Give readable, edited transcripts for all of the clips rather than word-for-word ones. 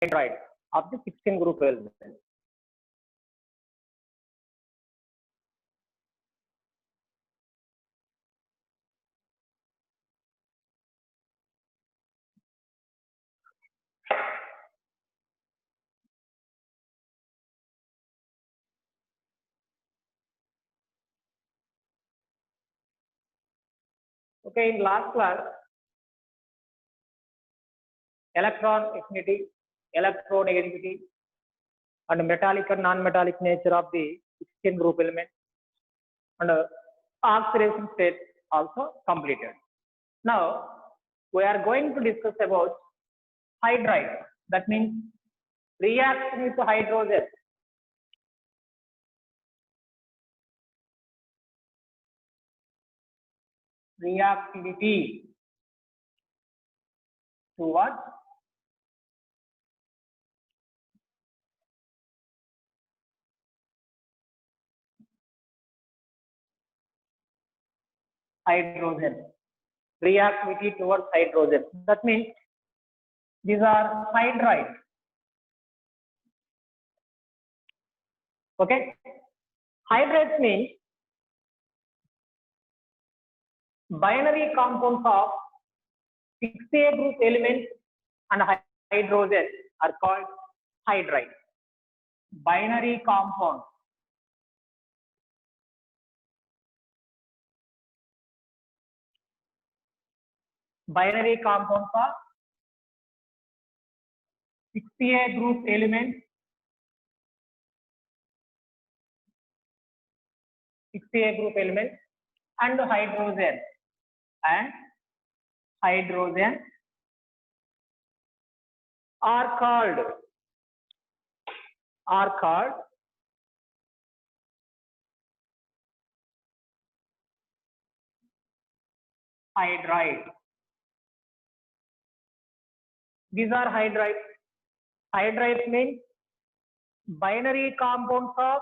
hydride of the 16 group element. Okay, in last class, electron affinity, electronegativity, and metallic and non-metallic nature of the 16 group element, and oxidation state also completed. Now, we are going to discuss about hydride. That means reaction with hydrogen. Reactivity to what? Hydrogen. Reactivity towards hydrogen. That means these are hydride. Okay. Hydrides means binary compounds of 6A group elements and hydrogen are called hydride. Binary compounds. Binary compounds of 6A group elements, 6A group elements and hydrogen are called hydride. These are hydrides. Hydrides means binary compounds of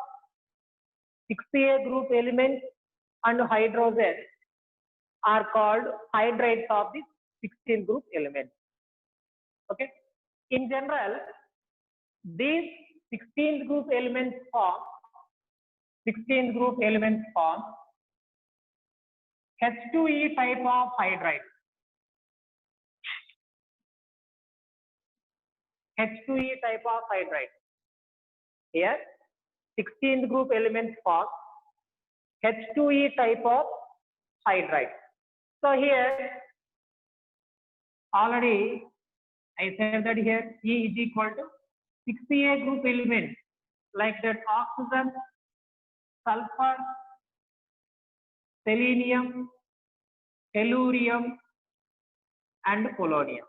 6A group elements and hydrogen are called hydrides of the 16 group elements. Okay. In general, these 16 group elements form H2E type of hydride. H2E type of hydride. Here, 16th group elements form H2E type of hydride. So here, already I said that here E is equal to 6A group elements like that oxygen, sulfur, selenium, tellurium, and polonium.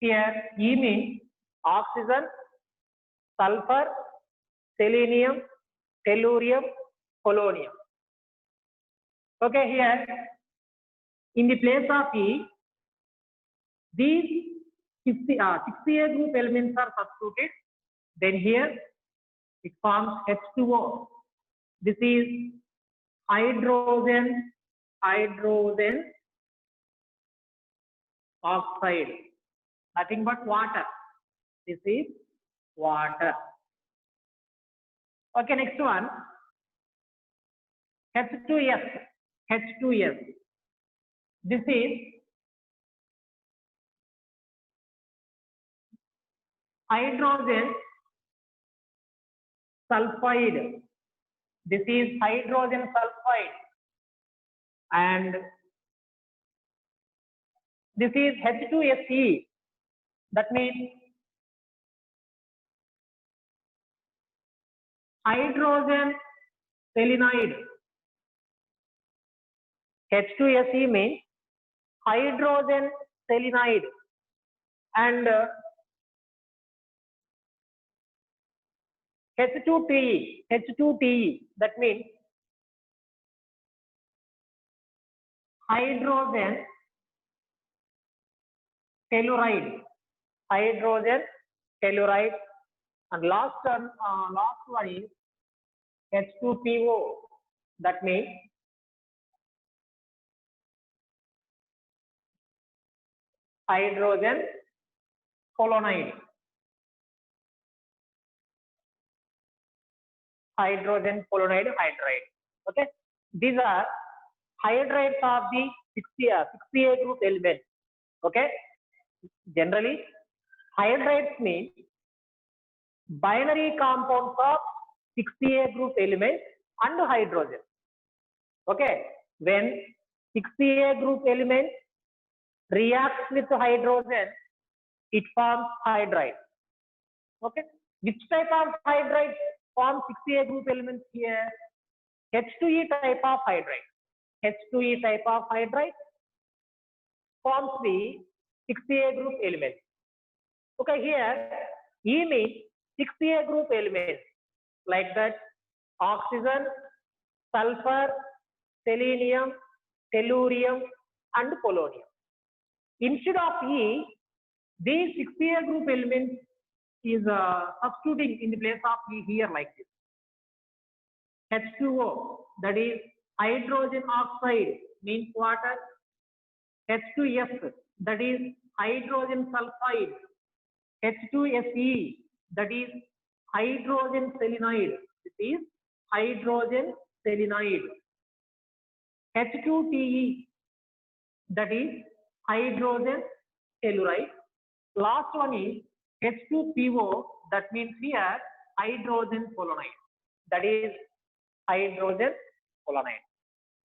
Here E means oxygen, sulfur, selenium, tellurium, polonium. Okay, here in the place of E, these 6A group elements are substituted. Then here it forms H2O. This is hydrogen oxide. Nothing but water. This is water. Okay, next one. H2S. This is hydrogen sulfide. This is hydrogen sulfide. And this is H2SE. That means hydrogen selenide. H2SE means hydrogen selenide. And H2TE, that means hydrogen telluride. And last one is H2PO. That means hydrogen polonide. hydrogen polonide hydride. Okay, these are hydrides of the 60A group elements. Okay, generally hydrides mean binary compounds of 60A group elements and hydrogen. Okay, when 60A group element reacts with hydrogen, it forms hydride. Okay, which type of hydride forms 60A group elements here? H2E type of hydride. H2E type of hydride forms the 60A group elements. Okay, here E means 60A group elements like that: oxygen, sulfur, selenium, tellurium, and polonium. Instead of E, these 60A group elements is substituting in the place of E here like this. H2O, that is hydrogen oxide, means water. H2S, that is hydrogen sulfide. H2Se, that is hydrogen selenide. This is hydrogen selenide. H2Te, that is hydrogen telluride. Last one is H2PO, that means here hydrogen polonide. That is hydrogen polonide.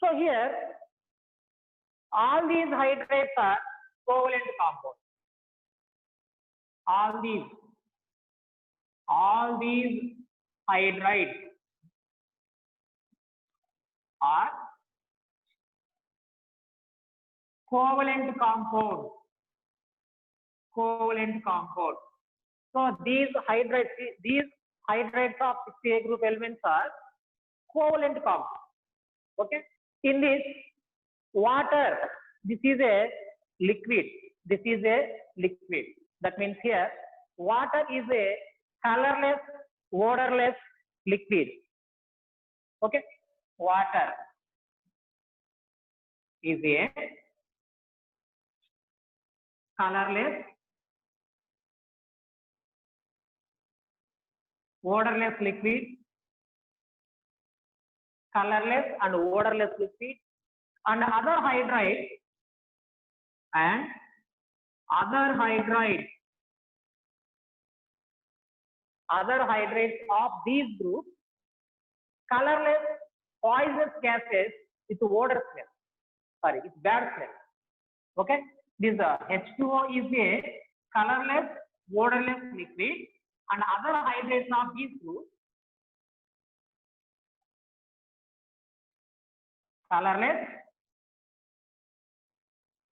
So here all these hydrides are covalent compounds. All these hydrides are covalent compounds. Covalent compounds. So these hydrides of 60A group elements are covalent compounds. Okay. In this water, this is a liquid. This is a liquid. That means here water is a colorless, odorless liquid. Okay. Water is a colorless, odorless liquid. Colorless and odorless liquid. And other hydrides of these groups, colorless, poisonous gases with odor smell. Sorry, it's bad smell. Okay, this H2O is a colorless, odorless liquid, and other hydrides of these groups, colorless,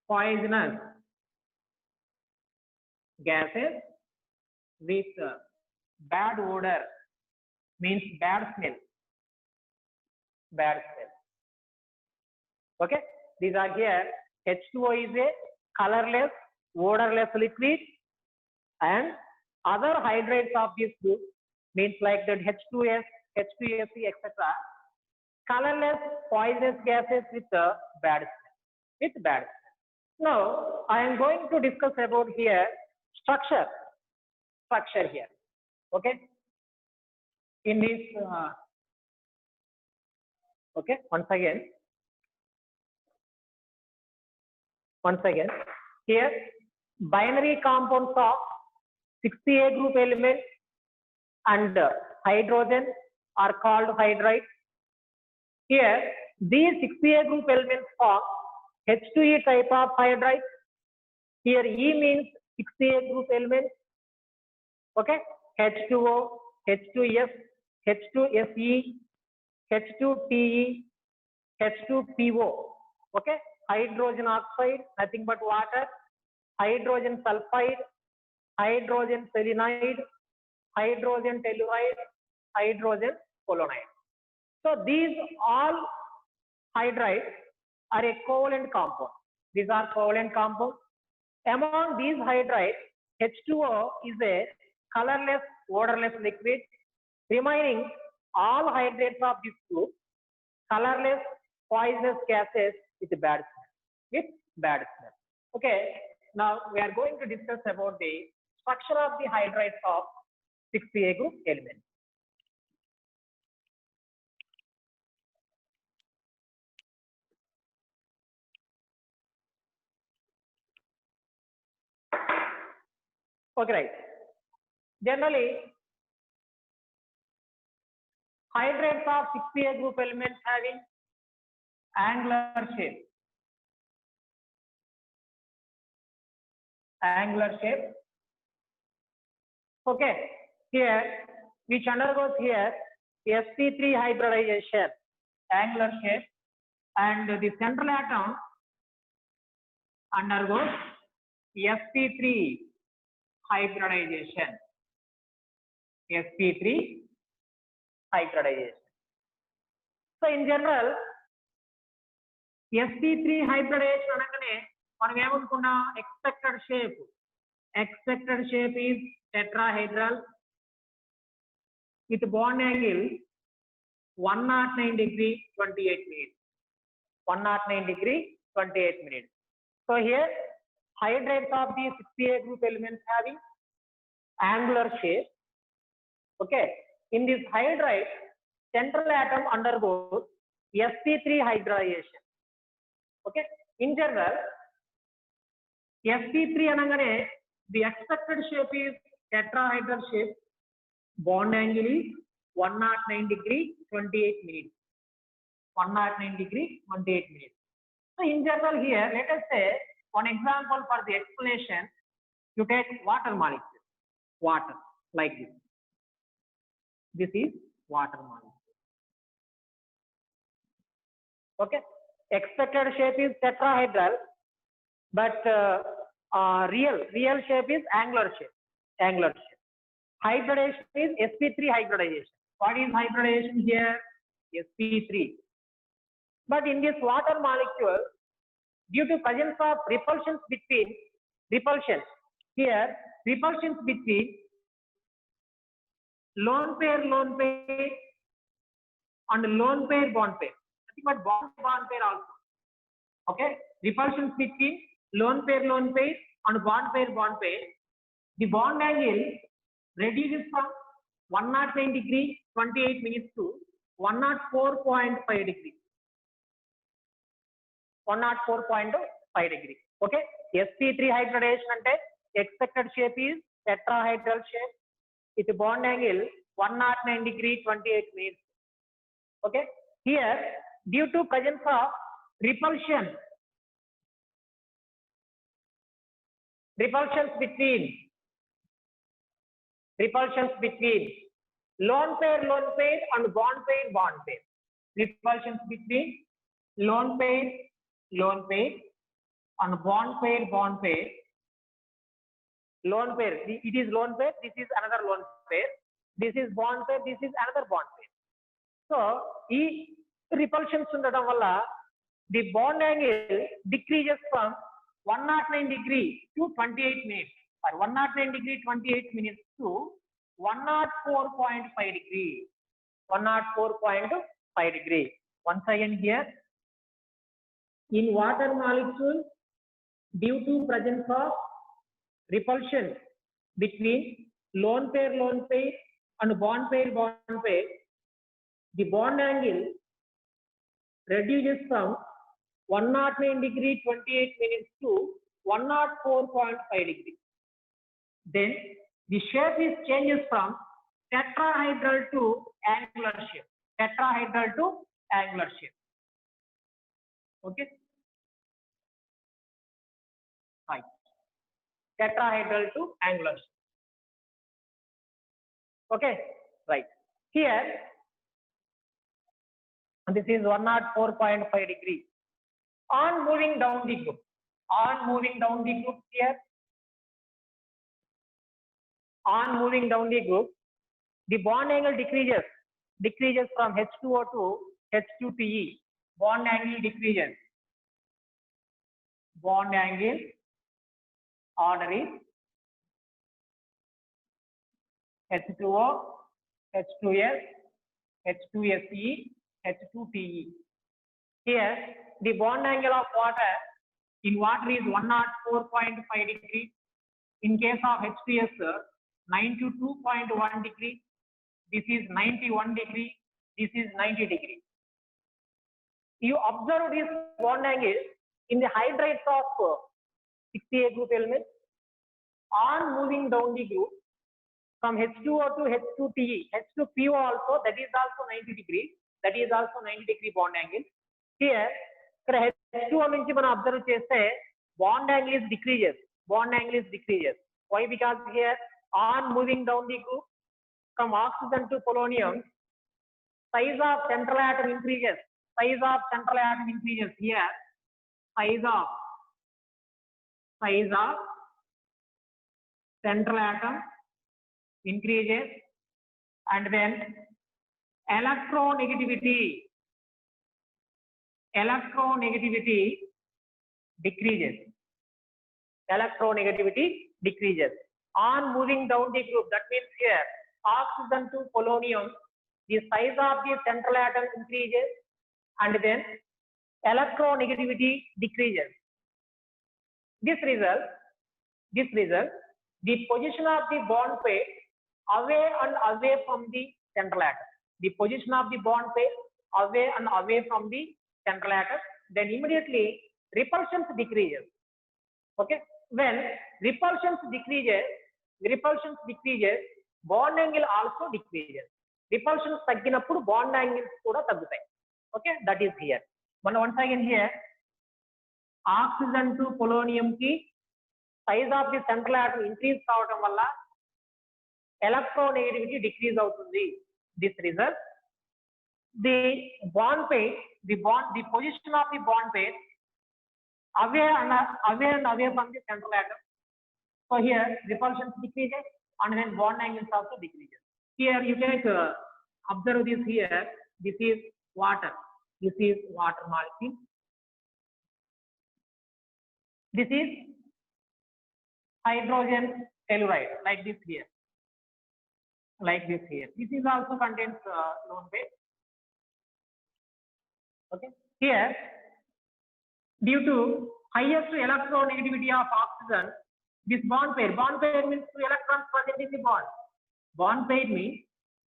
poisonous gases with bad odor, means bad smell. Bad smell. Okay, these are here. H2O is a colorless, odorless liquid, and other hydrides of this group, means like that H2S, H2Se, etc. Colorless, poisonous gases with bad smell. Now I am going to discuss about here structure here. Okay, in this okay, once again here binary compounds of 60A group elements and hydrogen are called hydrides. Here these 60A group elements form H2E type of hydride. Here E means 60A group elements. Okay, H2O, H2S, H2Se, H2Te, H2PO. Okay, hydrogen oxide, nothing but water, hydrogen sulfide, hydrogen selenide, hydrogen telluride, hydrogen polonide. So these all hydrides are a covalent compound. These are covalent compounds. Among these hydrides, H2O is a colorless, odorless liquid. Remaining all hydrides of this group, colorless, poisonous gases with bad smell. Okay. Now we are going to discuss about the structure of the hydrides of 60A group elements. Okay, right. Generally, hydrates of 6Pa group elements having angular shape. Angular shape. Okay, here which undergoes here sp3 hybridization, angular shape, and the central atom undergoes sp3 hybridization. sp3 hybridization. So in general, sp3 hybridization అనగానే మనం ఏమనుకున్నాం, expected shape. Expected shape is tetrahedral with bond angle 109 degree 28 minutes. 109 degree 28 minutes. So here hydrates of the 6Pa group elements having angular shape. Okay, in this hydride, central atom undergoes sp3 hybridization. Okay, in general, sp3 anagane the expected shape is tetrahedral shape. Bond angle is 109 degree 28 minutes. 109 degree 28 minutes. So in general here, let us say one example for the explanation. You take water molecule, water like this. This is water molecule. Okay, expected shape is tetrahedral, but real shape is angular shape. Angular shape. Hybridization is sp3 hybridization. What is hybridization here? sp3. But in this water molecule, due to presence of repulsions between lone pair and lone pair bond pair. Nothing but bond pair also. Okay, repulsions between lone pair and bond pair. The bond angle reduces from 109 degree 28 minutes to 104.5 degree. 104.5 degree. Okay, sp3 hybridization ante expected shape is tetrahedral shape with bond angle 109 degree 28 minutes. Okay, here due to presence of repulsions between lone pair and bond pair. Repulsions between lone pair and bond pair. Lone pair, it is lone pair, this is another lone pair, this is bond pair, this is another bond pair. So ee repulsions undadam valla the bond angle decreases from 109 degree to 28 minutes, or 109 degree 28 minutes to 104.5 degree. 104.5 degree. Once again here, in water molecule, due to presence of repulsion between lone pair and bond pair, the bond angle reduces from 109 degree 28 minutes to 104.5 degree. Then the shape is changes from tetrahedral to angular shape. Okay, right. Tetrahedral to angular shape. Okay, right. Here, this is 104.5 degree. On moving down the group here, the bond angle decreases from H2O to H2PE. Bond angle decreases. Bond angle order is H2O, H2S, H2SE, H2PE. Here, the bond angle of water in water is 104.5 degree. In case of H2S, 92.1 degree. This is 91 degree. This is 90 degree. You observe this bond angle in the hydrides of 6Pa group elements. on moving down the group from H2O to H2TE, H2PO also, that is also 90 degrees, that is also 90 degree bond angle. Here, H2O nunchi మనం observe చేస్తే bond angle is decreases. Bond angle is decreases. Why? Because here on moving down the group from oxygen to polonium, size of central atom increases. Size of central atom increases here. Size of central atom increases, and then electronegativity decreases. Electronegativity decreases on moving down the group. That means here oxygen to polonium, the size of the central atom increases, and then electronegativity decreases. This result, the position of the bond pair away and away from the central atom. The position of the bond pair away and away from the central atom, then immediately repulsion decreases. Okay, when repulsion decreases, bond angle also decreases. Repulsion తగ్గినప్పుడు bond angles కూడా తగ్గుతాయి. Okay, that is here. Once again here, oxygen to polonium ki size of the central atom increase కావడం వల్ల electronegativity decrease అవుతుంది. This result, the bond pair, the position of the bond pair away and away from the central atom. So here repulsion decreases and then bond angles also decreases. Here you take observe this here. This is water. This is water molecule. This is hydrogen telluride, like this here. This is also contains lone pair. Okay. Here, due to highest electronegativity of oxygen, this bond pair means 2 electrons present in the bond. Bond pair means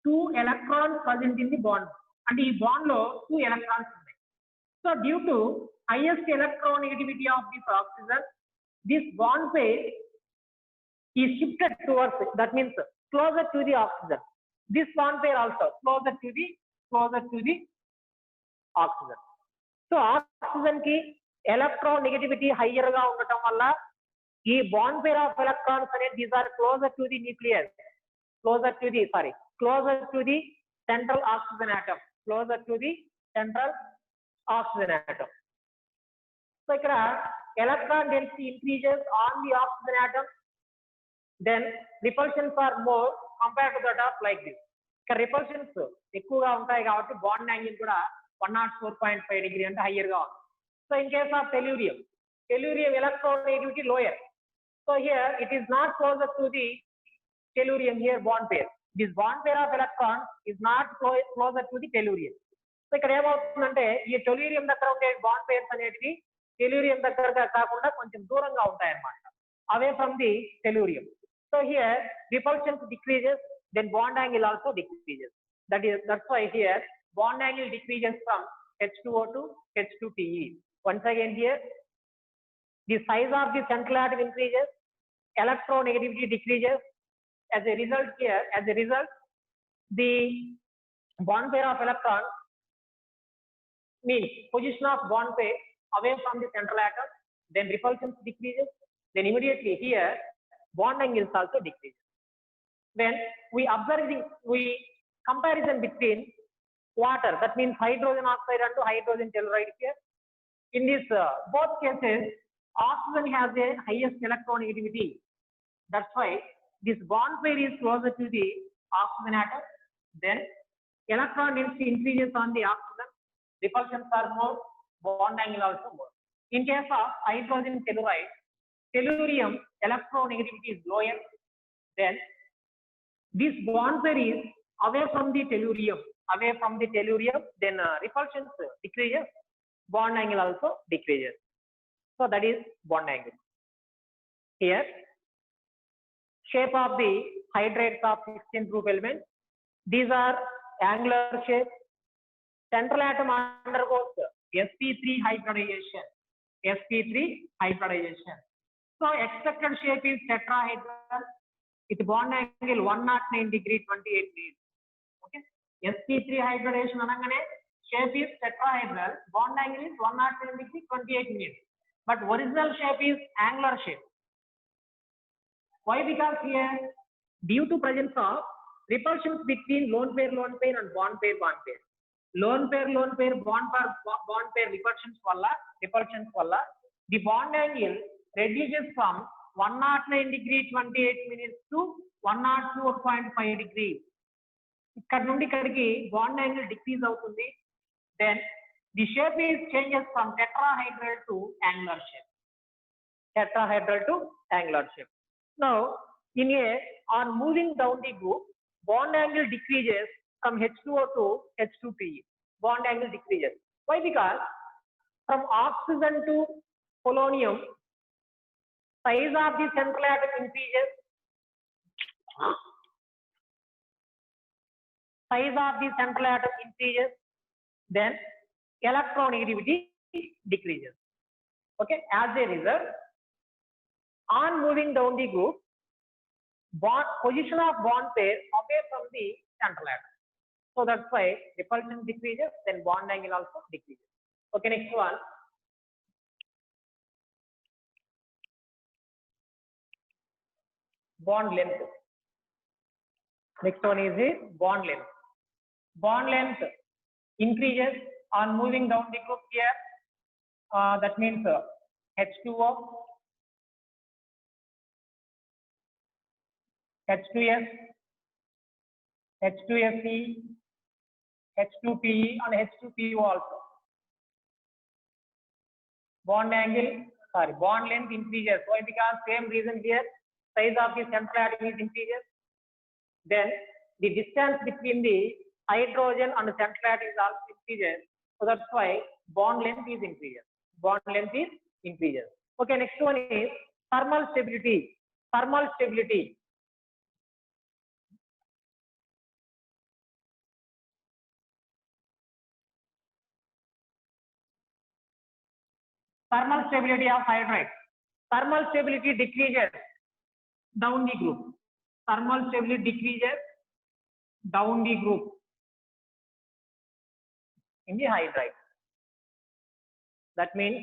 2 electrons present in the bond, and this bond lo 2 electrons ఉన్నాయి. So due to highest electronegativity of this oxygen, this bond pair is shifted towards it. That means closer to the oxygen. This bond pair also closer to the oxygen. So oxygen ki electronegativity higher ga undatam valla ee bond pair of electrons ane these are closer to the nucleus, closer to the central oxygen atom, closer to the central oxygen atom. So ikkada electron density increases on the oxygen atom, then repulsions are more compared to that of like this. Ikkada repulsions ఎక్కువగా ఉంటాయి కాబట్టి bond angle కూడా 104.5 degree అంటే higher గా ఉంది. So in case of tellurium electronegativity lower. So here it is not closer to the tellurium here bond pair. This bond pair of electron is not closer to the tellurium. So ఇక్కడ ఏమవుతుందంటే ఈ tellurium దగ్గర ఉండే bond pairs అనేటివి tellurium దగ్గరగా కాకుండా కొంచెం దూరంగా ఉంటాయి అన్నమాట, away from the tellurium. So here repulsion decreases, then bond angle also decreases. That's why here bond angle decreases from H2O to H2TE. Once again here, the size of the central atom increases, electronegativity decreases. As a result, the bond pair of electron means position of bond pair away from the central atom, then repulsion decreases, then immediately here bond angles also decreases. When we observe the comparison between water, that means hydrogen oxide and hydrogen telluride here. In this both cases, oxygen has a highest electronegativity. That's why this bond pair is closer to the oxygen atom. Then electron density increases on the oxygen. Repulsions are more, bond angle also more. In case of hydrogen telluride, tellurium electronegativity is lower. Then this bond pair is away from the tellurium. Then repulsions decreases, bond angle also decreases. So that is bond angle. Here, shape of the hydrates of 16 group elements. These are angular shape. Central atom undergoes sp3 hybridization. So expected shape is tetrahedral with bond angle 109 degree 28 degrees. Okay. sp3 hybridization anagane shape is tetrahedral, bond angle is 109 degree 28 minutes. But original shape is angular shape. Why? Because here, due to presence of repulsions between lone pair and bond pair. Lone pair bond pair repulsions valla the bond angle reduces from 109 degree 28 minutes to 104.5 degrees. ఇక్కడ నుండి ఇక్కడికి bond angle decrease అవుతుంది. Then the shape is changes from tetrahedral to angular shape. Tetrahedral to angular shape. Now, in A, on moving down the group, bond angle decreases from H2O to H2PE. Bond angle decreases. Why? Because from oxygen to polonium, size of the central atom increases. Size of the central atom increases. Then electronegativity decreases. Okay. As a result, on moving down the group, position of bond pair away from the central atom. So that's why repulsion decreases, then bond angle also decreases. Okay, next one. Bond length. Next one is the bond length. Bond length increases on moving down the group here. That means H2O, H2S, H2SE, H2PE and H2PO also. Bond length increases. Why? Because same reason here, size of the central atom is increases. Then the distance between the hydrogen and the central atom is also increases. So that's why bond length is increases. Bond length is increases. Okay, next one is thermal stability. Thermal stability. Thermal stability of hydride. Thermal stability decreases down the group. Thermal stability decreases down the group in the hydride. That means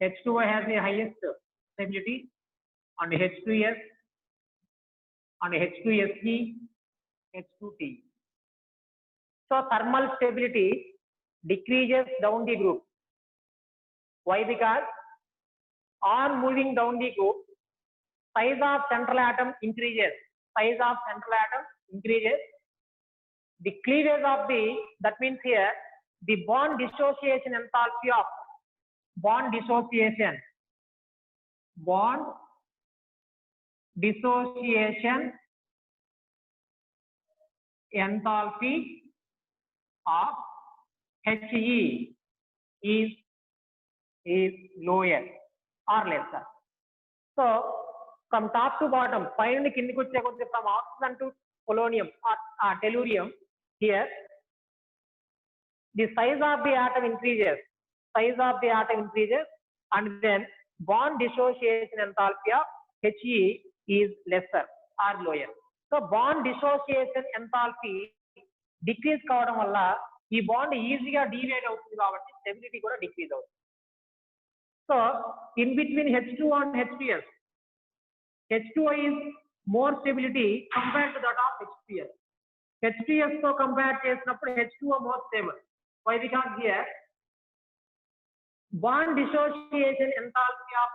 H2O has the highest stability and H2S and H2SE, H2T. So thermal stability decreases down the group. Why? Because on moving down the group, size of central atom increases. Size of central atom increases. The cleavage of the, that means here, the bond dissociation enthalpy of bond dissociation enthalpy of He is lower or lesser. So from top to bottom, from oxygen to polonium or tellurium, here the size of the atom increases. Size of the atom increases, and then bond dissociation enthalpy of He is lesser or lower. So bond dissociation enthalpy decrease కావడం వల్ల ఈ bond ఈజీగా divide అవుతుంది కాబట్టి stability కూడా decrease అవుతుంది. So in between H2O and H2S, H2O is more stability compared to that of H2S. H2S తో compare చేసినప్పుడు H2O more stable. Why? Because here bond dissociation enthalpy of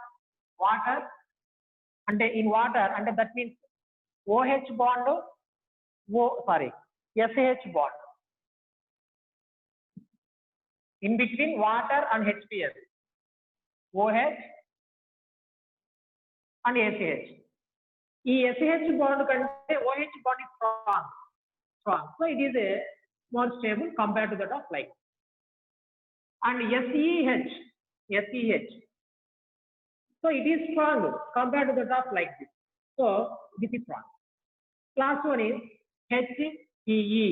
water and in water, and that means OH bond, SH bond in between water and H2S, OH and SH. ఈ SH bond కంటే OH bond is strong. So it is a more stable compared to that of like. And SEH, so it is strong compared to that of like this. So this is strong. Last one is HEE.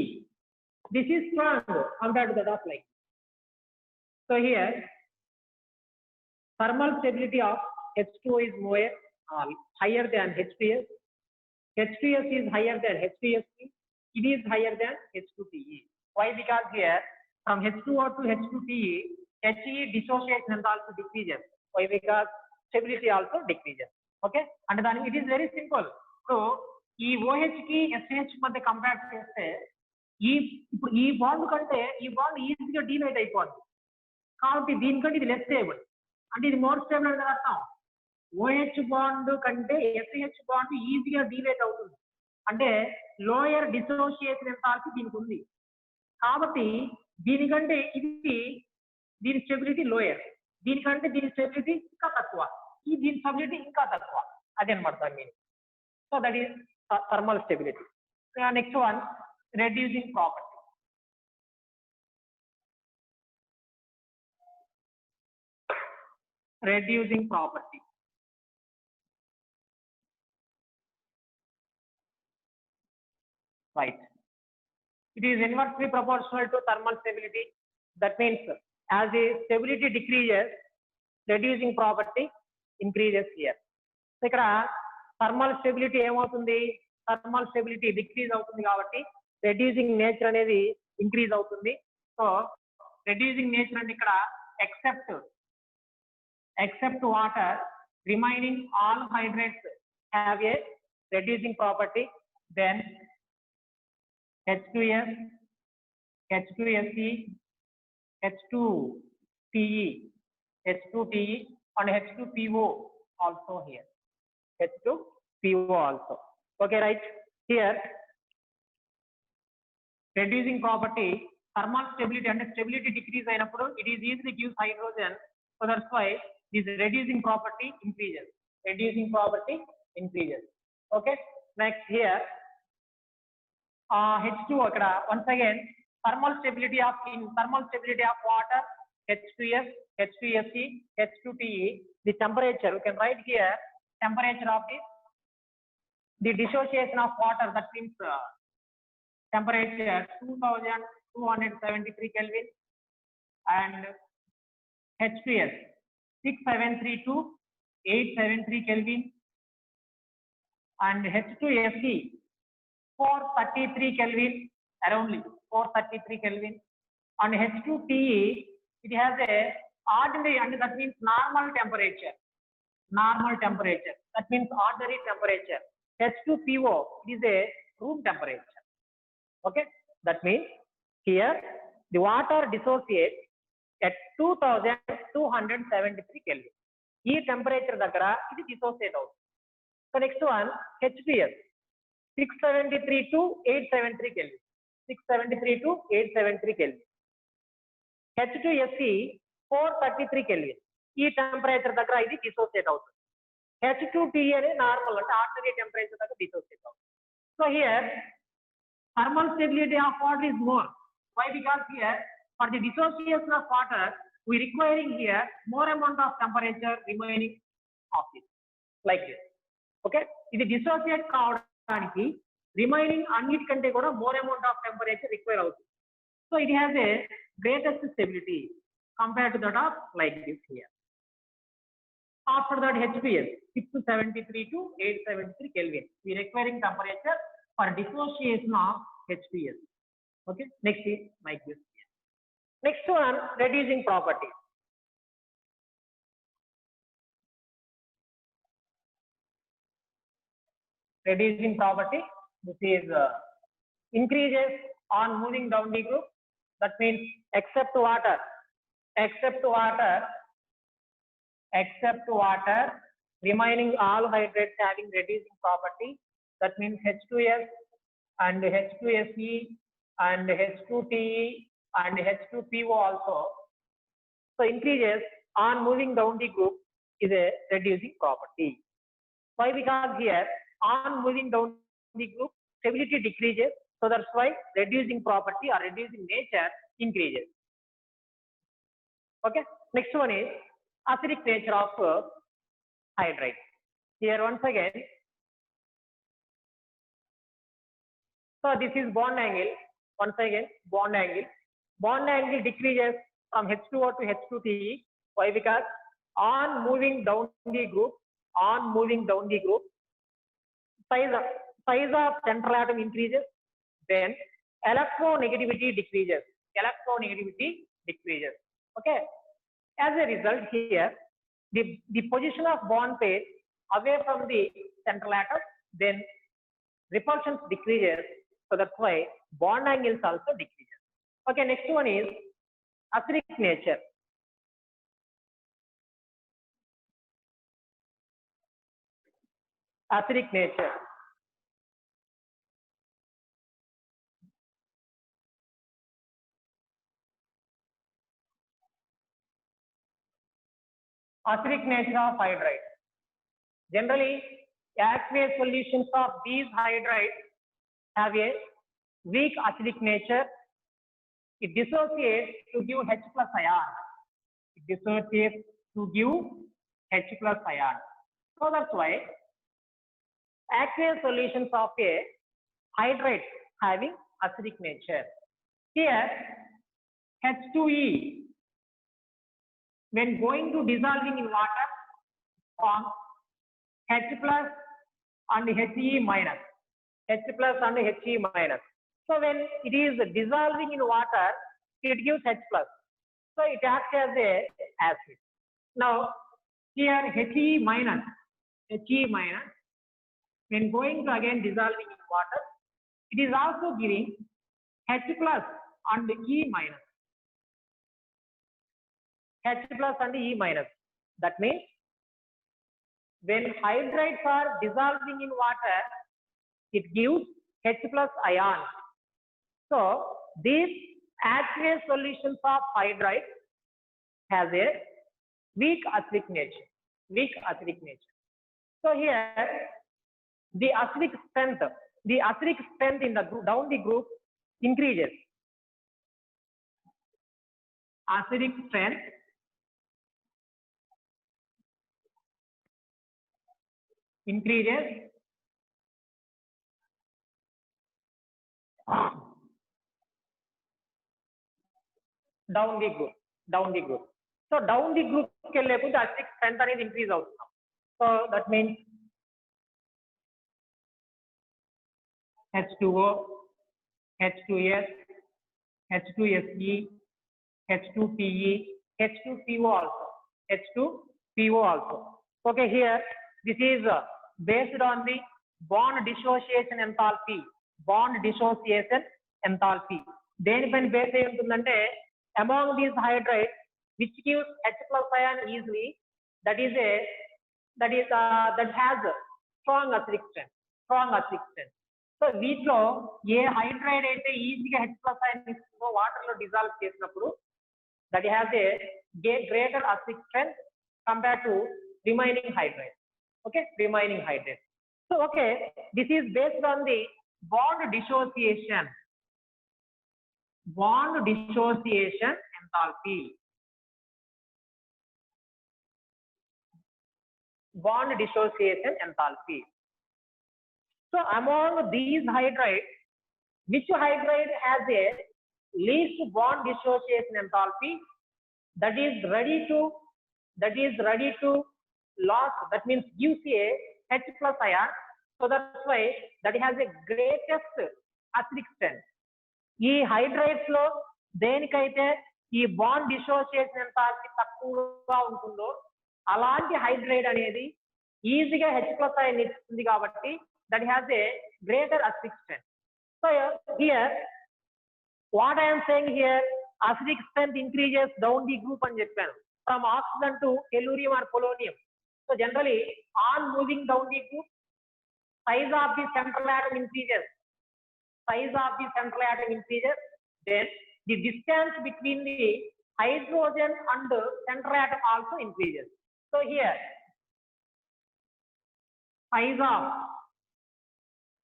This is strong compared to that of like. So here thermal stability of H2O is more higher than H2S. H2S is higher than H2SE. It is higher than H2PE. Why? Because here from H2O to H2PE, HE dissociation also decreases. Why? Because stability also decreases. Okay, and then it is very simple. So ఈ OH కి SH మధ్య compare చేస్తే ఈ bond కంటే ఈ bond ఈజీగా డీనైట్ అయిపోద్ది. కాబట్టి దీనికంటే ఇది లెస్ స్టేబుల్, అంటే ఇది మోర్ స్టేబుల్ అని అర్థం. OH బాండ్ కంటే SH బాండ్ ఈజీగా డీనైట్ అవుతుంది, అంటే లోయర్ డిసోసియేషన్ ఎంథాల్పీ దీనికి ఉంది. కాబట్టి దీనికంటే దీని స్టెబిలిటీ లోయర్, దీనికంటే దీని స్టెబిలిటీ ఇంకా తక్కువ, దీని స్టెబిలిటీ ఇంకా తక్కువ. అదే అనమాట దాని meaning. So that is thermal stability. Next one, reducing property. Reducing property. Right. It is inversely proportional to thermal stability. That means as the stability decreases, reducing property increases here. So ikkada thermal stability ఏమవుతుంది, thermal stability decrease అవుతుంది కాబట్టి reducing nature అనేది increase అవుతుంది. So reducing nature అంటే ఇక్కడ except water remaining all hydrates have a reducing property. Then H2S, H2SE, H2PE, H2PE and H2PO also here. H2PO also. Okay, right? Here, reducing property, thermal stability and stability decrease ayinappudu it is easily gives hydrogen. So that's why this reducing property increases. Reducing property increases. Okay. Next here, H2O akkada once again thermal stability of water, H2S, H2SE, H2PE. The temperature we can write here, temperature of the dissociation of water, that means temperature 2273 Kelvin, and H2S 6732 873 Kelvin, and H2SE 433 Kelvin, around 433 Kelvin, and H2PE it has a ordinary, and that means normal temperature, that means ordinary temperature. H2PO it is a room temperature. Okay, that means here the water dissociates at 2273 Kelvin. This temperature daggara it dissociate out. So next one, HPS 673 to 873 Kelvin. 673 to 873 Kelvin. H2SE 433 Kelvin. This temperature daggara it dissociate out. H2PE is normal, ordinary temperature dissociate out. So here thermal stability of water is more. Why? Because here for the dissociation of water we requiring here more amount of temperature remaining of it, like this. Okay, ఇది dissociate కావడానికి remaining అన్నిటికంటే కూడా more amount of temperature require అవుతుంది. So it has a greatest stability compared to that of like this here. After that, HPS 673 to 873 Kelvin. We requiring temperature for dissociation of HPS. Okay, next is like this. Next one, reducing property. Reducing property. This is increases on moving down the group. That means except water, remaining all hydrates having reducing property. That means H2S and H2SE and H2PE and H2PO also. So increases on moving down the group is a reducing property. Why? Because here on moving down the group stability decreases, so that's why reducing property or reducing nature increases. Okay, next one is acidic nature of hydride. Here once again, so this is bond angle. Once again, bond angle decreases from H2O to H2PE. Why? Because on moving down the group, size of central atom increases, then electronegativity decreases. Okay. As a result, here the position of bond pair away from the central atom, then repulsion decreases. So that's why bond angles also decreases. Okay. Next one is acidic nature. Acidic nature. Acidic nature of hydrides. Generally, aqueous solutions of these hydrides have a weak acidic nature. It dissociates to give H plus ion. So that's why aqueous solutions of a hydride having acidic nature. Here, H2E, when going to dissolving in water, forms H plus and He minus. So when it is dissolving in water, it gives H plus. So it acts as a acid. Now here He minus, when going to again dissolving in water, it is also giving H plus and E minus. That means when hydrides are dissolving in water, it gives H plus ion. So these aqueous solutions of hydride has a weak acidic nature. So here the acidic strength in the group, down the group increases. Acidic strength increases down the group. So down the group the acidic strength is increase out. So that means H2O, H2S, H2SE, H2PE, H2PO also. Okay, here this is based on the bond dissociation enthalpy. Then based among these hydrides, which gives H plus ion easily, that has strong acidic strength. So వీటిలో ఏ hydride అయితే ఈజీగా H plus ion ఇస్తుందో water లో dissolve చేసినప్పుడు that has a greater acidic strength compared to remaining hydrides. Okay, So okay, this is based on the bond dissociation enthalpy. So among these hydrides, which hydride has a least bond dissociation enthalpy, that is ready to loss, that means gives a H plus ion. So that's why that has a greatest acidic strength. ఈ hydrides లో దేనికైతే ఈ bond dissociation enthalpy తక్కువగా ఉంటుందో అలాంటి hydride అనేది ఈజీగా H plus ion ఇస్తుంది కాబట్టి that has a greater acidic strength. So here what I am saying here, acidic strength increases down the group and from oxygen to tellurium or polonium. So generally on moving down the group, size of the central atom increases. Then the distance between the hydrogen and central atom also increases. So here size of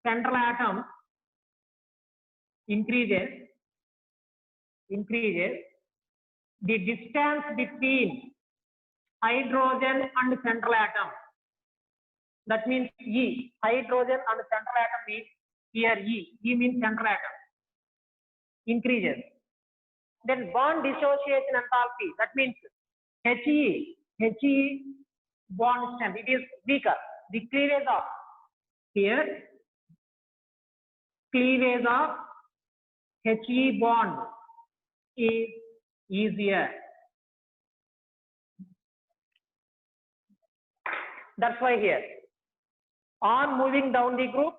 central atom increases, the distance between hydrogen and central atom, that means E, hydrogen and central atom is here E means central atom, increases. Then bond dissociation enthalpy, that means He He bond strength, it is weaker. The cleavage of here, cleavage of He bond is easier. That's why here, on moving down the group,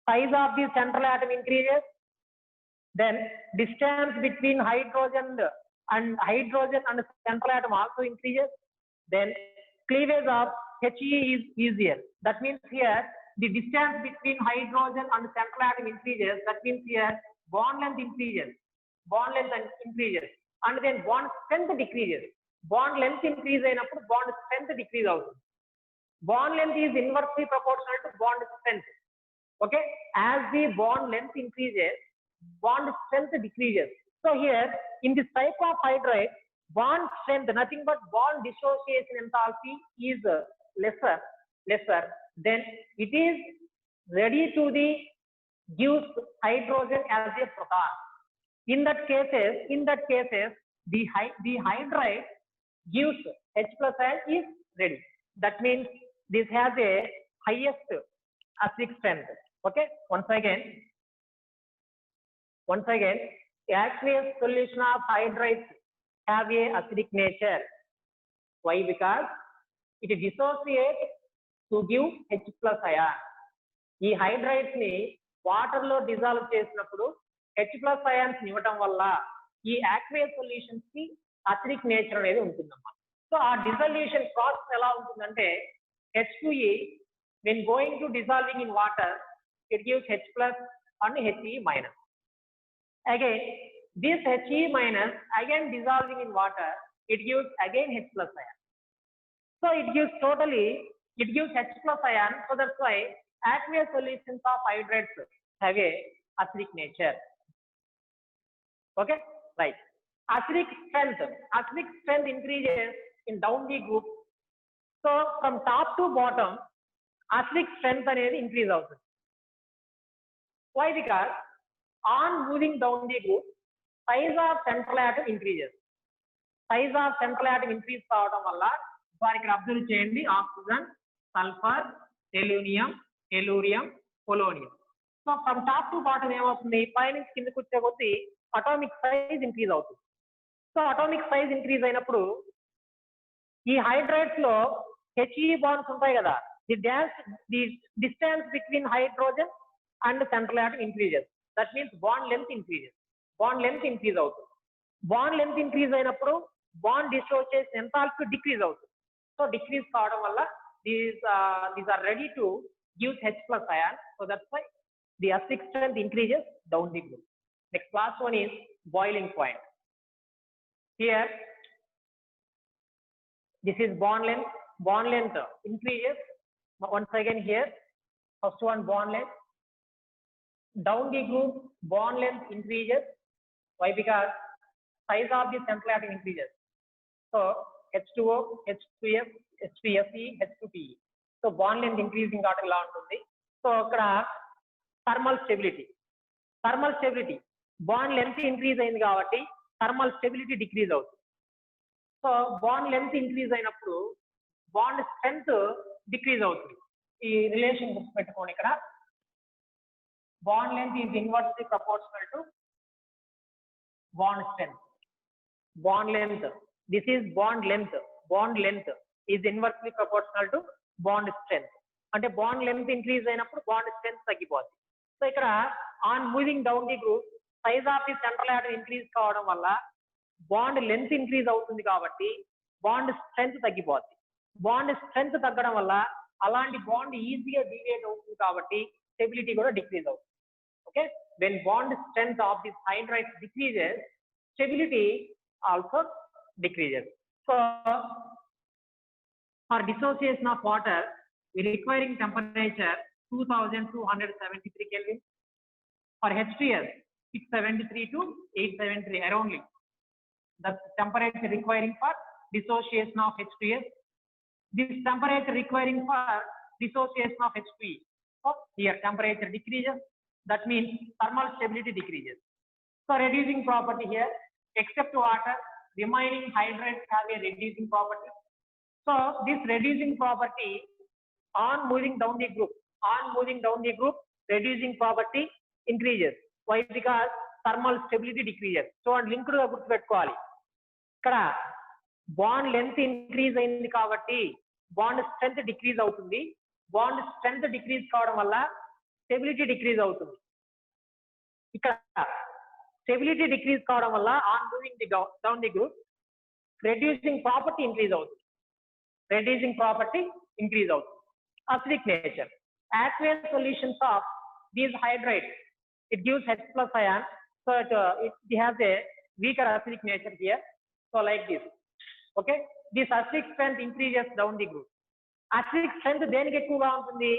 size of the central atom increases, then distance between hydrogen and central atom also increases, then cleavage of He is easier. That means here the distance between hydrogen and central atom increases. That means here bond length increases, and then bond strength decreases. Bond length increase అయినప్పుడు bond strength decrease అవుతుంది. Bond length is inversely proportional to bond strength. Okay, as the bond length increases, bond strength decreases. So here in this type of hydride, bond strength, nothing but bond dissociation enthalpy is lesser, then it is ready to give hydrogen as a proton. In that cases, the hydride gives H plus ion is ready. That means this has a highest acidic strength. Okay, once again, aqueous solution of hydrides have a acidic nature. Why? Because it dissociates to give H plus ion. ఈ hydrides ని water లో dissolve చేసినప్పుడు H plus ions ఇవ్వటం వల్ల ఈ aqueous solutions కి acidic nature అనేది ఉంటుందన్నమాట. సో ఆ డిసల్యూషన్ ప్రాసెస్ ఎలా ఉంటుందంటే H2E when going to dissolving in water, it gives H plus and He minus. Again, this He minus again dissolving in water, it gives again H plus ion. So it gives H plus ion. So that's why aqueous solutions of hydrides have a acidic nature. Okay, right. Acidic strength increases in down the group. So from top to bottom, acidic strength అనేది increase అవుతుంది. Why? Because on moving down the group, size of central atom increases. Size of central atom increase కావడం వల్ల వారికి observe చేయండి, oxygen, sulphur, selenium, tellurium, polonium. So from top to bottom ఏమవుతుంది, పైనుంచి కిందకి వచ్చే కొద్దీ అటామిక్ సైజ్ ఇంక్రీజ్ అవుతుంది. సో అటామిక్ సైజ్ ఇంక్రీజ్ అయినప్పుడు ఈ హైడ్రైడ్స్ లో He బాండ్స్ ఉంటాయి కదా, the distance between hydrogen and central atom increases. That means bond length increase అవుతుంది. బాండ్ లెంత్ ఇంక్రీజ్ అయినప్పుడు బాండ్ డిసోసియేషన్ ఎంథాల్పీ డిక్రీజ్ అవుతుంది. సో డిక్రీజ్ కావడం వల్ల these are ready to give H plus ion. So that's why the acidic strength increases down the group. Next last one is boiling point. Here this is bond length. Bond length increases once again. Here first one, bond length. Down the group, bond length increases. Why? Because size of the central atom increases. So H2O, H2F, H2Fe, H2Pe. So bond length increasing got ఇలా ఉంటుంది. So ఇక్కడ thermal stability bond length increase అయింది కాబట్టి thermal stability decrease అవుతుంది. So bond length increase అయినప్పుడు bond strength decrease అవుతుంది. ఈ relation గుర్తుపెట్టుకోండి, ఇక్కడ bond length is inversely proportional to bond strength. Bond length, this is bond length is inversely proportional to bond strength. అంటే bond length increase అయినప్పుడు bond strength తగ్గిపోతుంది. So ఇక్కడ on moving down the group, size of the central atom increase కావడం వల్ల bond length increase అవుతుంది కాబట్టి bond strength తగ్గిపోతుంది. Bond strength తగ్గడం వల్ల అలాంటి బాండ్ ఈజీగా డివియేట్ అవుతుంది కాబట్టి స్టెబిలిటీ కూడా డిక్రీజ్ అవుతుంది. Okay, when bond strength of this hydrides decreases, stability also decreases. So for dissociation of water, we requiring temperature 2273 Kelvin. For H2S 673 to 873 aroundly. The temperature requiring for dissociation of H2S. This temperature requiring for dissociation of H2E. So here temperature decreases. That means thermal stability decreases. So reducing property here, except water, remaining hydrides have a reducing property. So this reducing property on moving down the group, reducing property increases. Why? Because thermal stability decreases. So linked గా గుర్తుపెట్టుకోవాలి. ఇక్కడ bond length increase అయింది కాబట్టి bond strength decrease అవుతుంది. Bond strength decrease కావడం వల్ల stability decrease అవుతుంది. ఇక్కడ స్టెబిలిటీ డిక్రీజ్ కావడం వల్ల on moving the down the group reducing property increase అవుతుంది. Acidic nature. Aqueous solutions of these hydrates, it gives H plus ion, so it has a weaker acidic nature here. So like this. Okay, this acidic strength increases down the group. Acidic strength దేనికి ఎక్కువగా ఉంటుంది?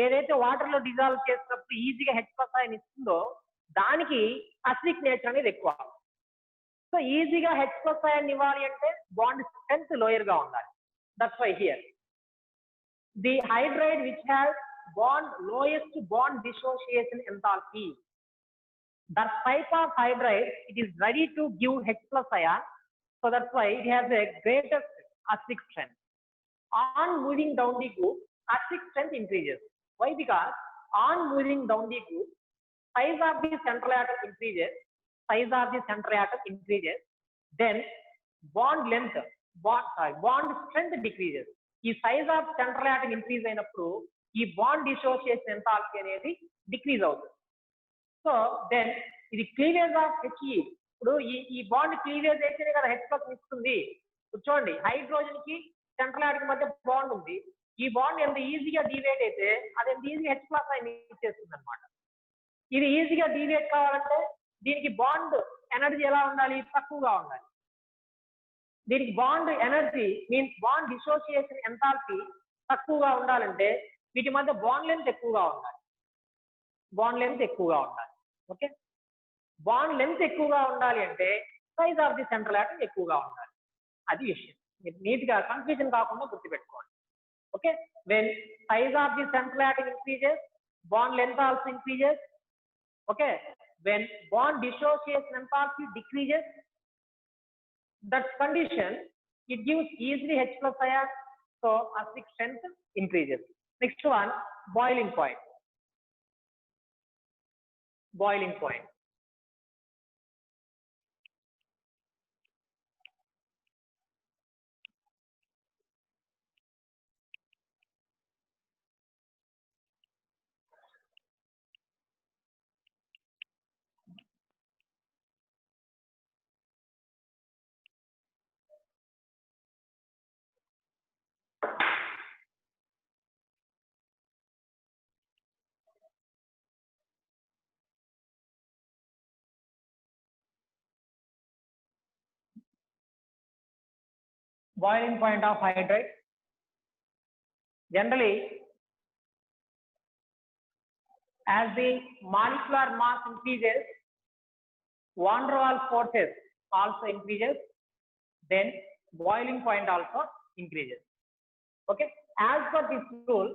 ఏదైతే water లో dissolve చేసినప్పుడు ఈజీగా H plus ion ఇస్తుందో దానికి acidic nature అనేది ఎక్కువ. సో ఈజీగా H plus ion ఇవ్వాలి అంటే బాండ్ స్ట్రెంత్ లోయర్ గా ఉండాలి. That's why here the hydride which has lowest bond dissociation enthalpy, that type of hydride, it is ready to give H plus ion, so that's why it has a greatest acidic strength. On moving down the group, acidic strength increases. Why? Because on moving down the group, size of the central atom increases, then bond length, bond strength decreases. ఈ size of central atom increase అయినప్పుడు ఈ bond dissociation enthalpy అనేది decrease అవుతుంది. So then ఇది cleavage of హెచ్ఈ. ఇప్పుడు ఈ bond cleavage అయితేనే కదా హెచ్ ప్లస్ ఇస్తుంది. చూడండి, హైడ్రోజన్ కి సెంట్రల్ ఆటమ్ మధ్య బాండ్ ఉంది. ఈ బాండ్ ఎంత ఈజీగా డివేట్ అయితే అది ఎంత ఈజీగా హెచ్ ప్లస్ అని ఇచ్చేస్తుంది అనమాట. ఇది ఈజీగా డివేట్ కావాలంటే దీనికి బాండ్ ఎనర్జీ ఎలా ఉండాలి? తక్కువగా ఉండాలి. దీనికి bond energy means bond dissociation enthalpy తక్కువగా ఉండాలంటే వీటి మధ్య బాండ్ లెంత్ ఎక్కువగా ఉండాలి. ఓకే, బాండ్ లెంత్ ఎక్కువగా ఉండాలి అంటే size of the central atom ఎక్కువగా ఉండాలి. అది విషయం. మీరు నీట్ గా కన్ఫ్యూజన్ కాకుండా గుర్తుపెట్టుకోండి. Okay, when size of the central atom increases, bond length also increases. Okay, when bond dissociation enthalpy decreases, that condition it gives easily H plus ion, so acidic strength increases. Next one, boiling point. Boiling point of hydride. Generally, as the molecular mass increases, van der Waals forces also increases, then boiling point also increases. Okay, as per this rule,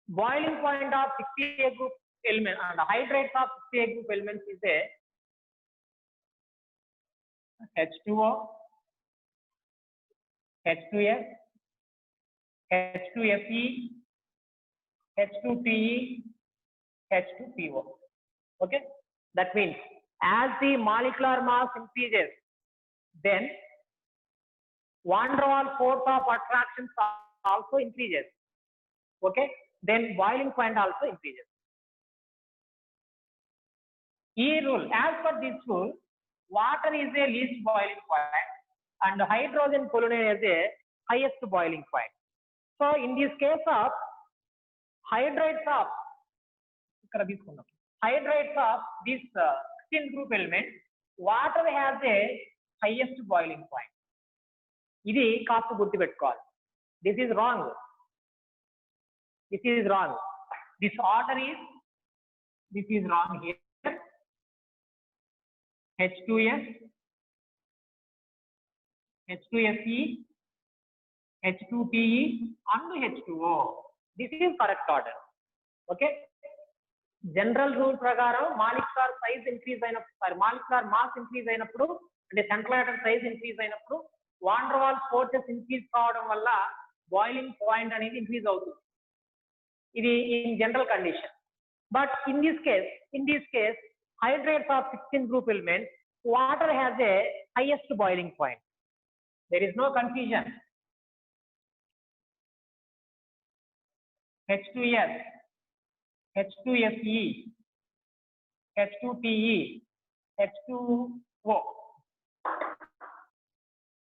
boiling point of 60A group element and the hydrates of 60A group elements is a H2O, H2S, H2Fe, H2Pe, H2PO. Okay, that means as the molecular mass increases, then van der Waals force of attraction also increases. Okay, then boiling point also increases. Rule, as per this rule, water is a least boiling point and hydrogen polonium is a highest boiling point. So in this case of hydrates of this 16 group element, water has a highest boiling point. ఇది కాస్త గుర్తుపెట్టుకోవాలి. This is wrong. This order is wrong here. H2S, H2Fe, H2Pe and H2O. This is correct order. Okay, general rule ప్రకారం molecular size increase అయినప్పుడు, molecular mass increase అయినప్పుడు అంటే central atom size increase అయినప్పుడు van der Waals forces increase కావడం వల్ల boiling point అనేది increase అవుతుంది. ఇది in general condition. But in this case hydrates of 16 group elements, water has a highest boiling point. There is no confusion. H2S, H2SE, H2PE, H2O.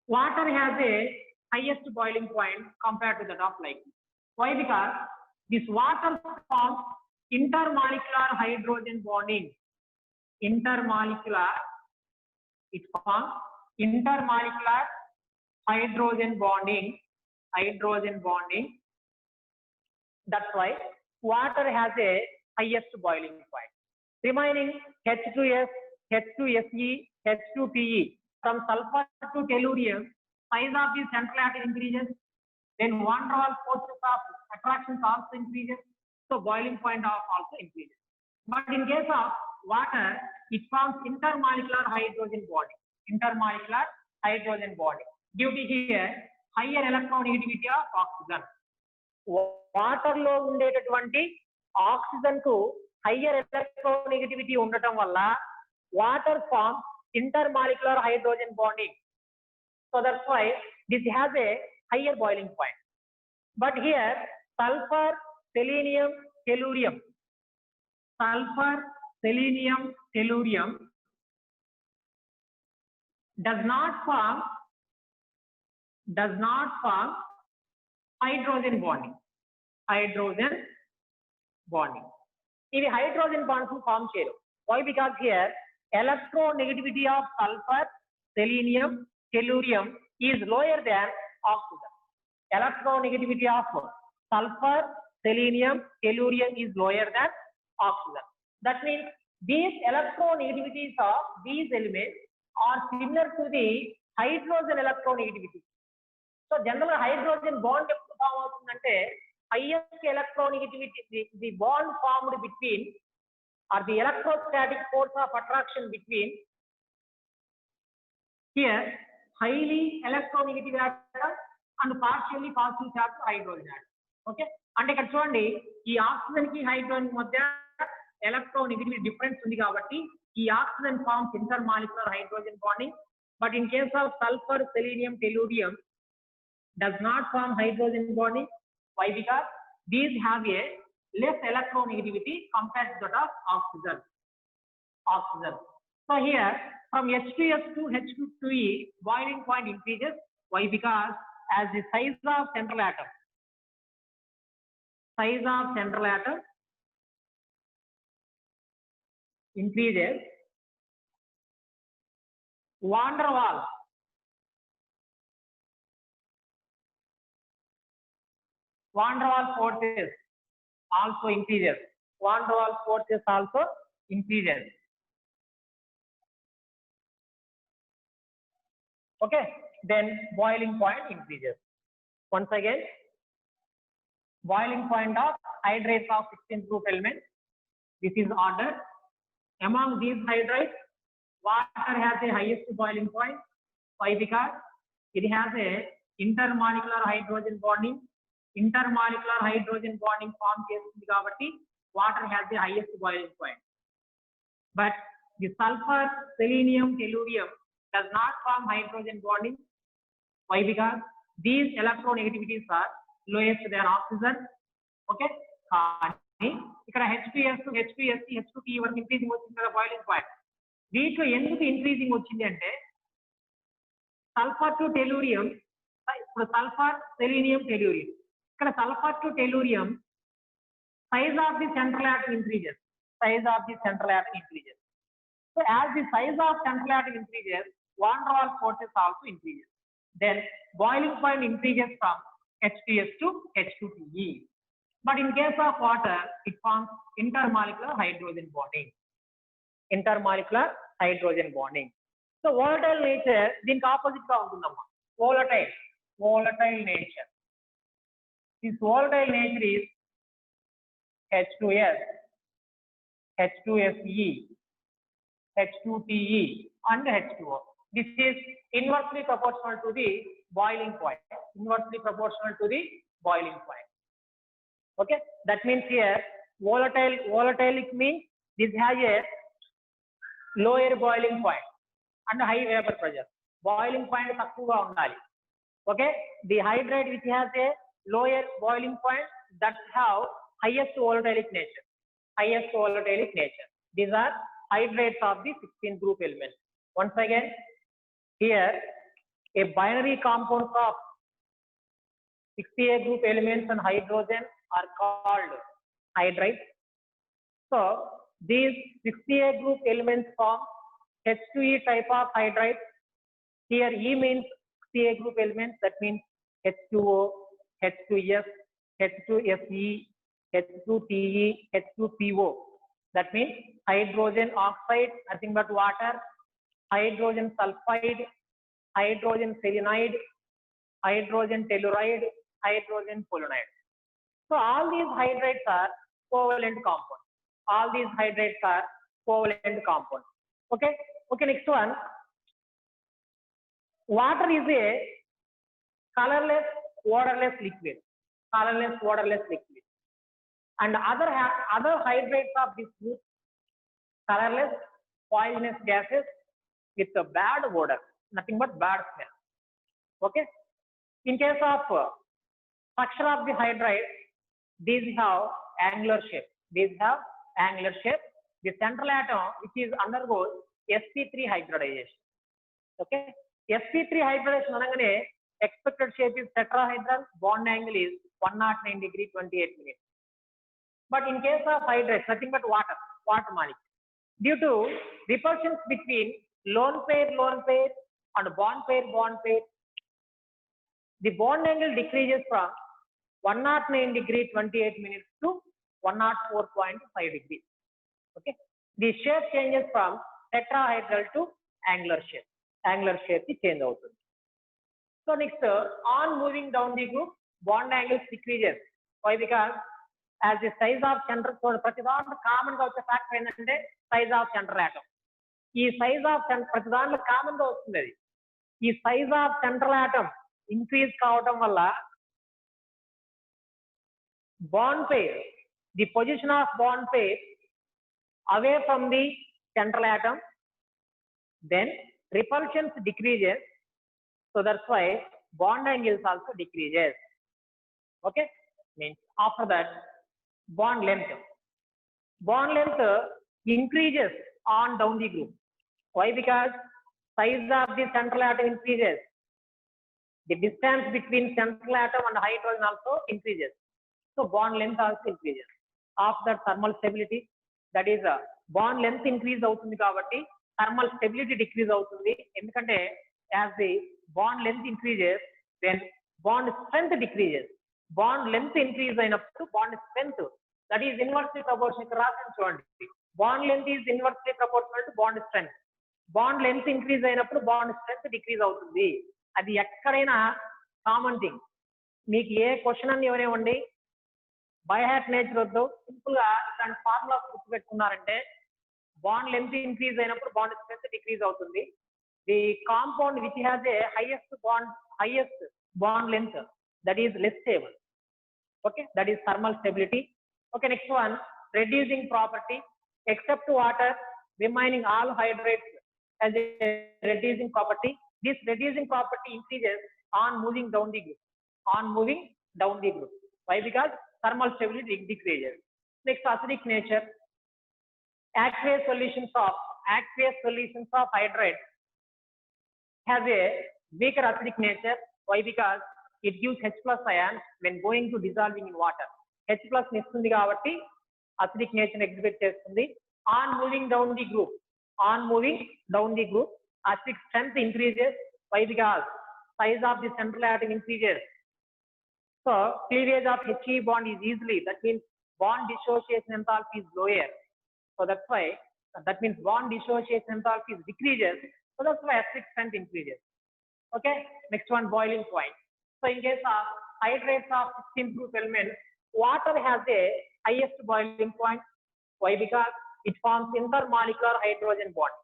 Water has a highest boiling point compared to that of liquid. Why? Because this water forms intermolecular hydrogen bonding. Intermolecular, it forms intermolecular hydrogen bonding. That's why water has a highest boiling point. Remaining H2S, H2SE, H2PE, from sulfur to tellurium, size of the central atom increases, then van der Waals forces of attraction also increases, so boiling point also increases. But in case of water, it forms intermolecular hydrogen bonding. Intermolecular hydrogen bonding due to here higher electronegativity of oxygen. Water లో ఉండేటటువంటి oxygen కు higher electronegativity ఉండటం వల్ల water form intermolecular hydrogen bonding. So that's why this has a higher boiling point. But here sulfur, selenium, tellurium. Sulfur, selenium, tellurium does not form hydrogen bonding. Ivi hydrogen bonds form cheyaru. Why? Because here electronegativity of sulfur, selenium, tellurium is lower than oxygen. Electronegativity of sulfur, selenium, tellurium is lower than oxygen. That means these electronegativities of these elements are similar to the hydrogen electronegativity. So general hydrogen bond eప్పుడు form అవుతుందంటే highest electronegativity, the bond formed between or the electrostatic force of attraction between here highly electronegative atom and partially positive charged hydrogen atom. Okay, అంటే ఇక్కడ చూడండి ఈ oxygen కి hydrogen మధ్య electronegativity difference ఉంది కాబట్టి ఈ oxygen forms intermolecular hydrogen bonding. But in case of sulfur, selenium, tellurium does not form hydrogen bonding. Why? Because these have a less electronegativity compared to that of oxygen. So here from H2S to H2E boiling point increases. Why? Because as the size of central atom increases, van der Waals forces also increases. Okay, then boiling point increases. Once again, boiling point of hydrates of 16 group elements. This is ordered. Among these hydrates, water has the highest boiling point. Why? Because it has a intermolecular hydrogen bonding. Intermolecular hydrogen bonding form చేస్తుంది కాబట్టి water has the highest boiling point. But the sulfur, selenium, tellurium does not form hydrogen bonding. Why? Because these electronegativities are lowest than oxygen. Okay, ఇక్కడ H2S, H2SE, H2PE వరకు increasing వచ్చింది కదా boiling point. వీటిలో ఎందుకు increasing వచ్చింది అంటే sulphur to tellurium, ఇప్పుడు sulphur, selenium, tellurium, ఇక్కడ sulphur to tellurium size of the central atom increases. So as the size of central atom increases, van der Waals forces also increases. Then boiling point increases from H2S to H2PE. But in case of water, it forms intermolecular hydrogen bonding. So volatile nature దీనికి opposite గా ఉంటుందమ్మా. volatile nature. This volatile nature is H2S, H2SE, H2PE and H2O. This is inversely proportional to the boiling point. Inversely proportional to the boiling point. Okay, that means here volatile means this has a lower boiling point and high vapor pressure. Boiling point takkuva undali. Okay, the hydrate which has a lower boiling point that have highest volatilic nature. Highest volatilic nature. These are hydrates of the 16 group elements. Once again, here a binary compounds of 68 group elements and hydrogen are called hydrates. So these 68 group elements form H2E type of hydrates. Here E means 68 group elements, that means H2O, H2S, H2Fe, H2Te, H2PO. That means hydrogen oxide, nothing but water, hydrogen sulfide, hydrogen selenide, hydrogen telluride, hydrogen polonide. So all these hydrates are covalent compounds. All these hydrates are covalent compounds. Okay. Okay. Next one. Water is a colorless, odorless liquid. Colorless, odorless liquid. And other hydrates of this group, colorless, poisonous gases with a bad odor, nothing but bad smell. Okay. In case of structure of the hydrate, these have angular shape. These have angular shape. The central atom which is undergoes sp3 hybridization. Okay. sp3 hybridization anagane expected shape is tetrahedral, bond angle is 109 degree 28 minutes. But in case of hydrates, nothing but water molecule. Due to repulsions between lone pair and bond pair, the bond angle decreases from 109 degree 28 minutes to 104.5 degrees. Okay. The shape changes from tetrahedral to angular shape. Angular shape is change out. So next, on moving down the group, bond angles decreases. Why? Because as the size of central, so common factor ఏంటంటే size of central atom. ఈ size of ప్రతి దాంట్లో common గా వస్తుంది అది. ఈ size of central atom increase కావడం వల్ల bond pair, the position of bond pair away from the central atom, then repulsions decreases. So that's why bond angles also decreases. Okay, means after that bond length increases on down the group. Why? Because size of the central atom increases. The distance between central atom and hydrogen also increases. So bond length also increases. After thermal stability, that is bond length increase avutundi kabatti thermal stability decrease avutundi. Endukante as the bond length increases, then bond strength decreases. Bond length increase అయినప్పుడు bond strength, that is inversely proportional. రాసిన చూడండి, bond length is inversely proportional to bond strength. Bond length increase అయినప్పుడు bond strength decrease అవుతుంది. అది ఎక్కడైనా common thing. మీకు ఏ question అని ఎవరేమండి by heart nature వద్దు, సింపుల్ గా ఇలాంటి ఫార్ములా గుర్తుపెట్టుకున్నారంటే బాండ్ లెంత్ ఇంక్రీజ్ అయినప్పుడు బాండ్ స్ట్రెంత్ డిక్రీజ్ అవుతుంది. The compound which has a highest bond length, that is less stable. Okay, that is thermal stability. Okay, next one, reducing property. Except water, remaining all hydrates has a reducing property. This reducing property increases on moving down the group. Why? Because thermal stability decreases. Next, acidic nature. Aqueous solutions of hydrates has a weaker acidic nature. Why? Because it gives H plus ion when going to dissolving in water. H plus నిస్తుంది కాబట్టి acidic nature exhibit చేస్తుంది. On moving down the group, acidic strength increases. Why? Because size of the central atom increases. So cleavage of He bond is easily, that means bond dissociation enthalpy is lower. So that's why, that means bond dissociation enthalpy decreases. So that's why acidic strength increases. Okay, next one, boiling point. So in case of hydrates of 16 group elements, water has a highest boiling point. Why? Because it forms intermolecular hydrogen bond.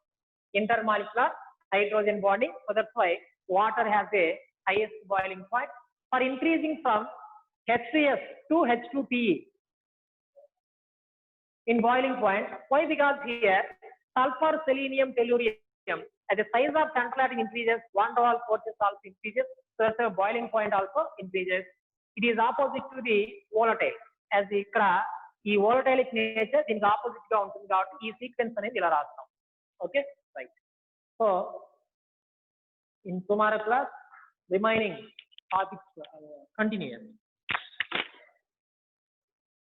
hydrogen bonding. So that's why water has a highest boiling point. For increasing from H3S to H2PE in boiling point. Why? Because here sulfur, selenium, tellurium, as the size of central atom increases, van der Waals forces also increases, so the boiling point also increases. It is opposite to the volatile. As the ఈ volatilic nature దీనికి opposite గా ఉంటుంది కాబట్టి ఈ sequence అనేది ఇలా రాస్తాం. Okay, right. So in tomorrow class remaining topics continuous.